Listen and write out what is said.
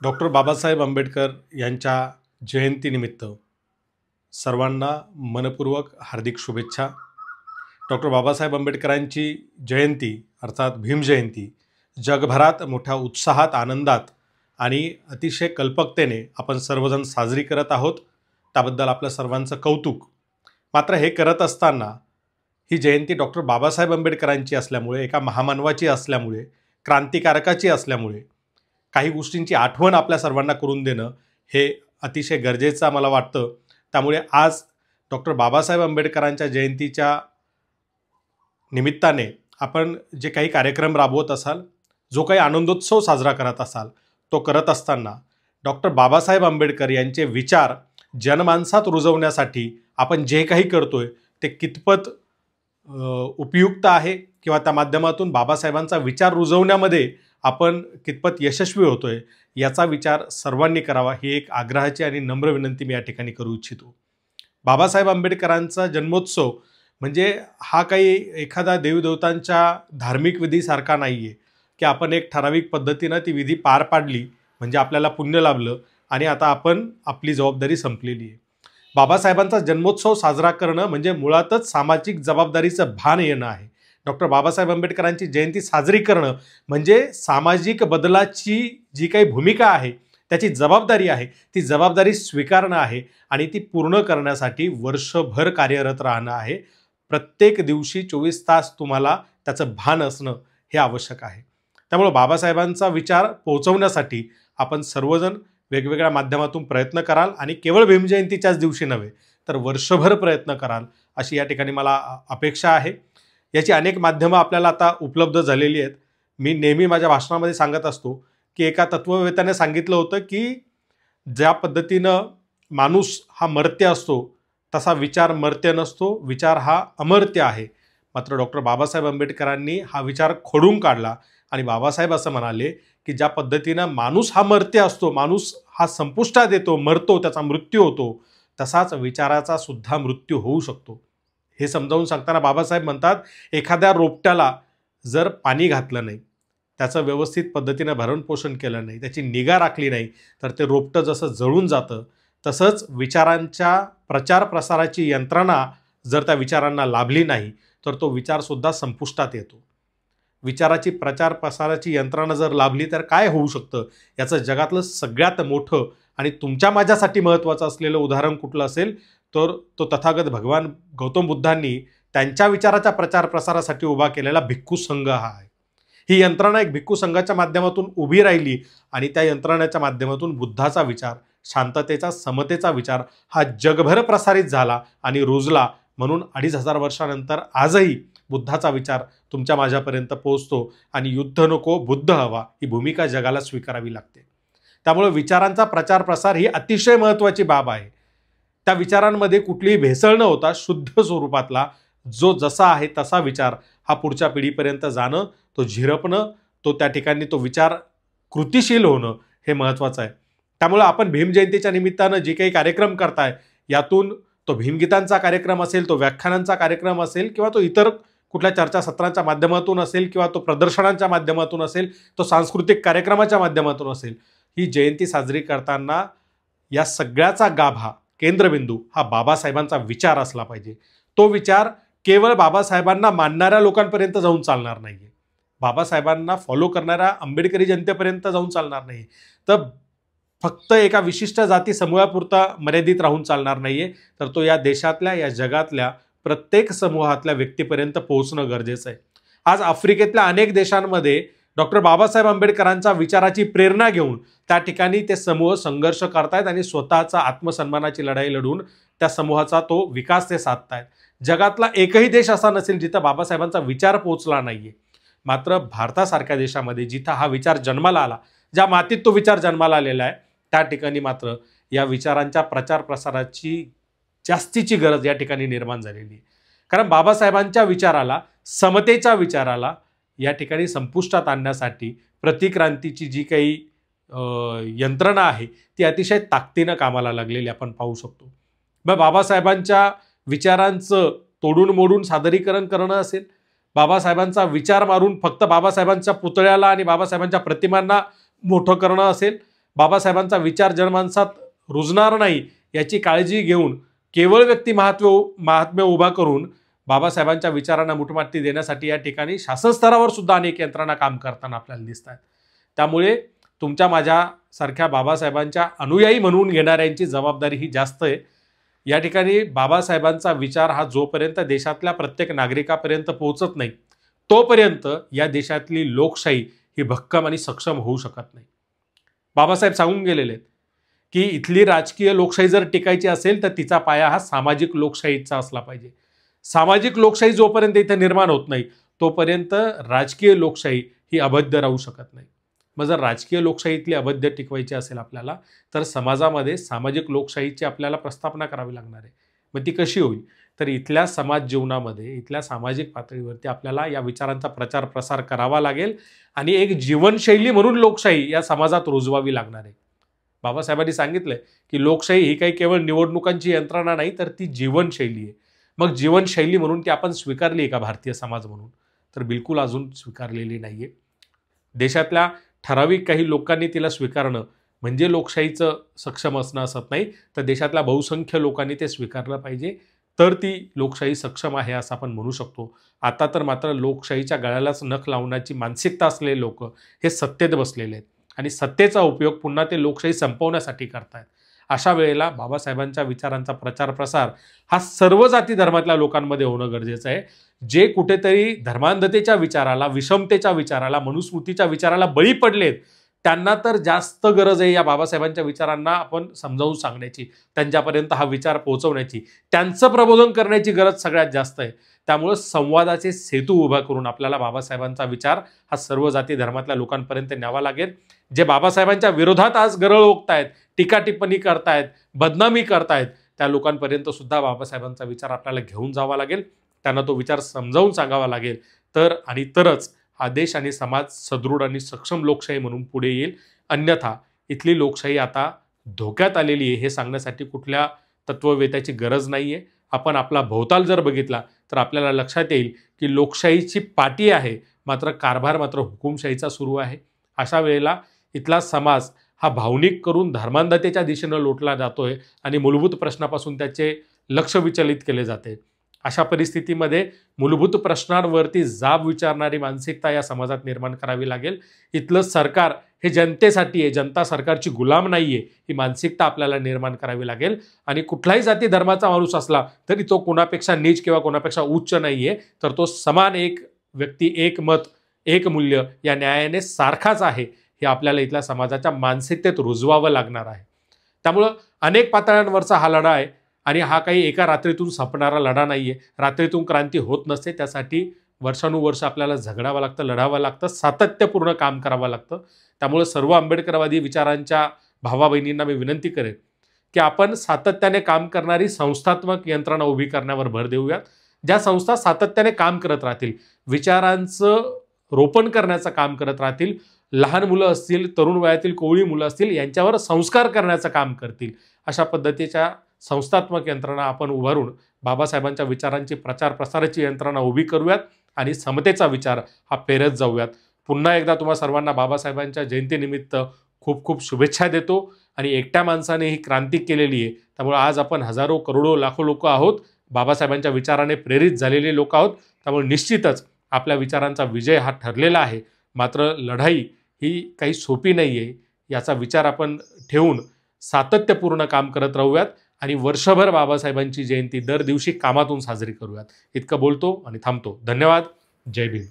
Doctor Babasaheb Ambedkar यांच्या जयंतीनिमित्त सर्वांना मनपूर्वक हार्दिक शुभेच्छा। डॉक्टर बाबासाहेब आंबेडकरांची जयंती अर्थात भीमजयंती जगभरात मोठ्या उत्साहात, आनंदात आणि अतिशय कल्पकतेने आपण सर्वजण साजरी करत आहोत। त्याबद्दल आपल्या सर्वांचं कौतुक। मात्र हे करत असताना ही जयंती डॉक्टर बाबासाहेब आंबेडकरांची असल्यामुळे, एका महामानवाची असल्यामुळे, क्रांतिकारकाची असल्यामुळे काही गोष्टींची आठवण आपल्या सर्वांना करून देणं हे अतिशय गरजेचं मला वाटतं। त्यामुळे आज डॉक्टर बाबासाहेब आंबेडकरांच्या जयंतीच्या निमित्ताने आपण जे काही कार्यक्रम राबवत असाल, जो काही आनंदोत्सव साजरा करत असाल, तो करत असताना डॉक्टर बाबासाहेब आंबेडकर यांचे विचार जनमानसात रुजवण्यासाठी आपण जे काही करतोय ते कितपत उपयुक्त आहे किंवा त्या माध्यमातून बाबासाहेबांचा विचार रुजवण्यामध्ये आपण कितपत यशस्वी होतोय याचा विचार सर्वांनी करावा, ही एक आग्रहाची आणि नम्र विनंती मी या ठिकाणी करू इच्छितो। बाबासाहेब आंबेडकरांचा जन्मोत्सव म्हणजे हा काही एखादा देवदेवतांच्या धार्मिक विधीसारखा नाही आहे की आपण एक ठराविक पद्धतीनं ती विधी पार पाडली म्हणजे आपल्याला पुण्य लाभलं आणि आता आपण आपली जबाबदारी संपलेली आहे। बाबासाहेबांचा जन्मोत्सव साजरा करणं म्हणजे मुळातच सामाजिक जबाबदारीचं भान येणं आहे। डॉक्टर बाबासाहेब आंबेडकरांची जयंती साजरी करणं म्हणजे सामाजिक बदलाची जी काही भूमिका आहे, त्याची जबाबदारी आहे, ती जबाबदारी स्वीकारणं आहे आणि ती पूर्ण करण्यासाठी वर्षभर कार्यरत राहणं आहे। प्रत्येक दिवशी 24 तास तुम्हाला त्याचं भान असणं हे आवश्यक आहे। त्यामुळे बाबासाहेबांचा विचार पोहोचवण्यासाठी आपण सर्वजण वेगवेगळ्या माध्यमातून प्रयत्न कराल आणि केवळ भीमजयंतीच्याच दिवशी नव्हे तर वर्षभर प्रयत्न कराल अशी या ठिकाणी मला अपेक्षा आहे। याची अनेक माध्यमं आपल्याला आता उपलब्ध झालेली आहेत। मी नेहमी माझ्या भाषणामध्ये सांगत असतो की एका तत्ववेत्याने सांगितलं होतं की ज्या पद्धतीनं माणूस हा मर्त्य असतो तसा विचार मर्त्य नसतो, विचार हा अमर्त्य आहे। मात्र डॉक्टर बाबासाहेब आंबेडकरांनी हा विचार खोडून काढला आणि बाबासाहेब असं म्हणाले की ज्या पद्धतीनं माणूस हा मर्त्य असतो, माणूस हा संपुष्टात येतो, मरतो, त्याचा मृत्यू होतो, तसाच विचाराचा सुद्धा मृत्यू होऊ शकतो। हे समजावून सांगताना बाबासाहेब म्हणतात, एखाद्या रोपट्याला जर पाणी घातलं नाही, त्याचं व्यवस्थित पद्धतीनं भरणपोषण केलं नाही, त्याची निगा राखली नाही तर ते रोपटं जसं जळून जातं, तसंच विचारांच्या प्रचार प्रसाराची यंत्रणा जर त्या विचारांना लाभली नाही तर तो विचारसुद्धा संपुष्टात येतो। विचाराची प्रचार प्रसाराची यंत्रणा जर लाभली तर काय होऊ शकतं याचं जगातलं सगळ्यात मोठं आणि तुमच्या माझ्यासाठी महत्त्वाचं असलेलं उदाहरण कुठलं असेल तर तो तथागत भगवान गौतम बुद्धांनी त्यांच्या विचाराच्या प्रचार प्रसारासाठी उभा केलेला भिक्खू संघ हा आहे। ही यंत्रणा एक भिक्खू संघाच्या माध्यमातून उभी राहिली आणि त्या यंत्रणेच्या माध्यमातून बुद्धाचा विचार, शांततेचा, समतेचा विचार हा जगभर प्रसारित झाला आणि रुजला। म्हणून 2500 वर्षानंतर आजही बुद्धाचा विचार तुमच्या माझ्यापर्यंत पोहोचतो आणि युद्ध नको बुद्ध हवा ही भूमिका जगाला स्वीकारावी लागते। त्यामुळे विचारांचा प्रचार प्रसार ही अतिशय महत्त्वाची बाब आहे। त्या विचारांमध्ये कुठलीही भेसळ न होता शुद्ध स्वरूपातला जो जसा आहे तसा विचार हा पुढच्या पिढीपर्यंत जाणं, तो झिरपणं, तो त्या ठिकाणी तो विचार कृतिशील होणं हे महत्त्वाचं आहे। त्यामुळे आपण भीमजयंतीच्या निमित्तानं जे काही कार्यक्रम करताय यातून तो भीमगीतांचा कार्यक्रम असेल, तो व्याख्यानांचा कार्यक्रम असेल किंवा तो इतर कुठल्या चर्चासत्रांच्या माध्यमातून असेल किंवा तो प्रदर्शनांच्या माध्यमातून असेल, तो सांस्कृतिक कार्यक्रमाच्या माध्यमातून असेल, ही जयंती साजरी करताना या सगळ्याचा गाभा, केंद्रबिंदू हा बाबासाहेबांचा विचार असला पाहिजे। तो विचार केवळ बाबासाहेबांना मानणाऱ्या लोकांपर्यंत जाऊन चालणार नाही आहे, बाबासाहेबांना फॉलो करणाऱ्या आंबेडकरी जनतेपर्यंत जाऊन चालणार नाही, तर फक्त एका विशिष्ट जाती समूहापुरता मर्यादित राहून चालणार नाही आहे, तर तो या देशातल्या, या जगातल्या प्रत्येक समूहातल्या व्यक्तीपर्यंत पोहोचणं गरजेचं आहे। आज आफ्रिकेतल्या अनेक देशांमध्ये डॉक्टर बाबासाहेब आंबेडकरांच्या विचाराची प्रेरणा घेऊन त्या ठिकाणी ते समूह संघर्ष करतायत आणि स्वतःचा आत्मसन्मानाची लढाई लढून त्या समूहाचा तो विकास ते साधतायत। जगातला एकही देश असा नसेल जिथं बाबासाहेबांचा विचार पोहोचला नाहीये। मात्र भारतासारख्या देशामध्ये जिथं हा विचार जन्माला आला, ज्या मातीत तो विचार जन्माला आलेला आहे, त्या ठिकाणी मात्र या विचारांच्या प्रचार प्रसाराची जास्तीची गरज या ठिकाणी निर्माण झालेली आहे। कारण बाबासाहेबांच्या विचाराला, समतेच्या विचाराला या ठिकाणी संपुष्टात आणण्यासाठी प्रतिक्रांतीची जी काही यंत्रणा आहे ती अतिशय ताकदीनं कामाला लागलेली आपण पाहू शकतो। मग बाबासाहेबांच्या विचारांचं तोडून मोडून सादरीकरण करणं असेल, बाबासाहेबांचा विचार मारून फक्त बाबासाहेबांच्या पुतळ्याला आणि बाबासाहेबांच्या प्रतिमांना मोठं करणं असेल, बाबासाहेबांचा विचार जनमानसात रुजणार नाही याची काळजी घेऊन केवळ व्यक्ती महात्म्य उभा करून बाबासाहेबांच्या विचारांना मुठमाती देण्यासाठी या ठिकाणी शासन स्तरावर सुद्धा अनेक यंत्रणा काम करताना आपल्याला दिसत आहेत. त्यामुळे तुमच्या माझ्यासारख्या बाबासाहेबांच्या अनुयायी म्हणून घेणाऱ्यांची जबाबदारी ही जास्त आहे. या ठिकाणी बाबासाहेबांचा विचार हा जोपर्यंत देशातल्या प्रत्येक नागरिकापर्यंत पोहोचत नाही तोपर्यंत या देशातली लोकशाही ही भक्कम आणि सक्षम होऊ शकत नाही. बाबासाहेब सांगून गेलेले आहेत की इथली राजकीय लोकशाही जर टिकायची असेल तर तिचा पाया हा सामाजिक लोकशाहीचा असला पाहिजे. सामाजिक लोकशाही जोपर्यंत इथे निर्माण होत नाही तोपर्यंत राजकीय लोकशाही ही अबद्ध राहू शकत नाही. मग जर राजकीय लोकशाहीतली अबद्ध टिकवायची असेल आपल्याला तर समाजामध्ये सामाजिक लोकशाहीची आपल्याला प्रस्थापना करावी लागणार आहे. मग ती कशी होईल तर इथल्या समाज जीवनामध्ये इथल्या सामाजिक पातळीवरती आपल्याला या विचारांचा प्रचार प्रसार करावा लागेल आणि एक जीवनशैली म्हणून लोकशाही या समाजात रुजवावी लागणार आहे. बाबासाहेबांनी सांगितलंय की लोकशाही ही काही केवळ निवडणुकांची यंत्रणा नाही तर ती जीवनशैली आहे. मग जीवनशैली म्हणून ती आपण स्वीकारली आहे का भारतीय समाज म्हणून तर बिलकुल अजून स्वीकारलेली नाही आहे. देशातल्या ठराविक काही लोकांनी तिला स्वीकारणं म्हणजे लोकशाहीचं सक्षम असणं असत नाही तर देशातल्या बहुसंख्य लोकांनी ते स्वीकारलं पाहिजे तर ती लोकशाही सक्षम आहे असं आपण म्हणू शकतो. आता तर मात्र लोकशाहीच्या गळ्यालाच नख लावण्याची मानसिकता असलेले लोक हे सत्तेत बसलेले आहेत आणि सत्तेचा उपयोग पुन्हा ते लोकशाही संपवण्यासाठी करतायत. अशा वेळेला बाबासाहेबांच्या विचारांचा प्रचार प्रसार हा सर्व जाती धर्मातल्या लोकांमध्ये होणं गरजेचं आहे. जे कुठेतरी धर्मांधतेच्या विचाराला विषमतेच्या विचाराला मनुस्मृतीच्या विचाराला बळी पडलेत त्यांना तर जास्त गरज आहे या बाबासाहेबांच्या विचारांना आपण समजावून सांगण्याची, त्यांच्यापर्यंत हा विचार पोहोचवण्याची, त्यांचं प्रबोधन करण्याची गरज सगळ्यात जास्त आहे. त्यामुळे संवादाचे सेतू उभा करून आपल्याला बाबासाहेबांचा विचार हा सर्व जाती धर्मातल्या लोकांपर्यंत न्यावा लागेल. जे बाबासाहेबांच्या विरोधात आज गरळ ओकतायत, टीका टिप्पणी करतायत, बदनामी करतायत त्या लोकांपर्यंत सुद्धा बाबासाहेबांचा विचार आपल्याला घेऊन जावा लागेल. त्यांना तो विचार समजावून सांगावा लागेल तरच हा देश आणि समाज सदृढ आणि सक्षम लोकशाही म्हणून पुढे येईल. अन्यथा इथली लोकशाही आता धोक्यात आलेली आहे हे सांगण्यासाठी कुठल्या तत्ववेत्याची गरज नाही आहे. आपण आपला भोवताल जर बघितला तर आपल्याला लक्षात येईल की लोकशाहीची पाटी आहे मात्र कारभार मात्र हुकुमशाहीचा सुरू आहे. अशा वेळेला इथला समाज हा भावनिक करून धर्मांधतेच्या दिशेनं लोटला जातोय आणि मूलभूत प्रश्नापासून त्याचे लक्ष विचलित केले जाते. अशा परिस्थितीमध्ये मूलभूत प्रश्नांवरती जाब विचारणारी मानसिकता या समाजात निर्माण करावी लागेल. इथलं सरकार हे जनतेसाठी आहे, जनता सरकारची गुलाम नाही आहे ही मानसिकता आपल्याला निर्माण करावी लागेल. आणि कुठलाही जाती धर्माचा माणूस असला तरी तो कोणापेक्षा नीच किंवा कोणापेक्षा उच्च नाही आहे तर तो समान एक व्यक्ती, एक मत, एक मूल्य या न्यायाने सारखाच आहे हे आपल्याला इथल्या समाजाच्या मानसिकतेत रुजवावं लागणार आहे. त्यामुळं अनेक पातळ्यांवरचा हा लढा आहे आणि हा काही एका रात्रीतून संपणारा लढा नाही आहे. रात्रीतून क्रांती होत नसते, त्यासाठी वर्षानुवर्ष आपल्याला झगडावं लागतं, लढावं लागतं, सातत्यपूर्ण काम करावं लागतं. त्यामुळे सर्व आंबेडकरवादी विचारांच्या भावा बहिणींना मी विनंती करेन की आपण सातत्याने काम करणारी संस्थात्मक यंत्रणा उभी करण्यावर भर देऊयात. ज्या संस्था सातत्याने काम करत राहतील, विचारांचं रोपण करण्याचं काम करत राहतील, लहान मुलं असतील, तरुण वयातील कोवळी मुलं असतील यांच्यावर संस्कार करण्याचं काम करतील, अशा पद्धतीच्या संस्थात्मक यंत्रणा आपण उभारून बाबासाहेबांच्या विचारांची प्रचार प्रसाराची यंत्रणा उभी करूयात आणि समतेचा विचार हा पेरत जाऊयात. पुन्हा एकदा तुम्हा सर्वांना बाबासाहेबांच्या जयंतीनिमित्त खूप खूप शुभेच्छा देतो. आणि एकट्या माणसाने ही क्रांती केलेली आहे त्यामुळे आज आपण हजारो करोडो लाखो लोक आहोत, बाबासाहेबांच्या विचाराने प्रेरित झालेले लोक आहोत. त्यामुळे निश्चितच आपल्या विचारांचा विजय हा ठरलेला आहे. मात्र लढाई ही काही सोपी नाही आहे याचा विचार आपण ठेवून सातत्यपूर्ण काम करत राहूयात आणि वर्षभर बाबासाहेबांची जयंती दर दिवशी कामातून साजरी करूयात. इतकं बोलतो आणि थांबतो. धन्यवाद. जय भीम.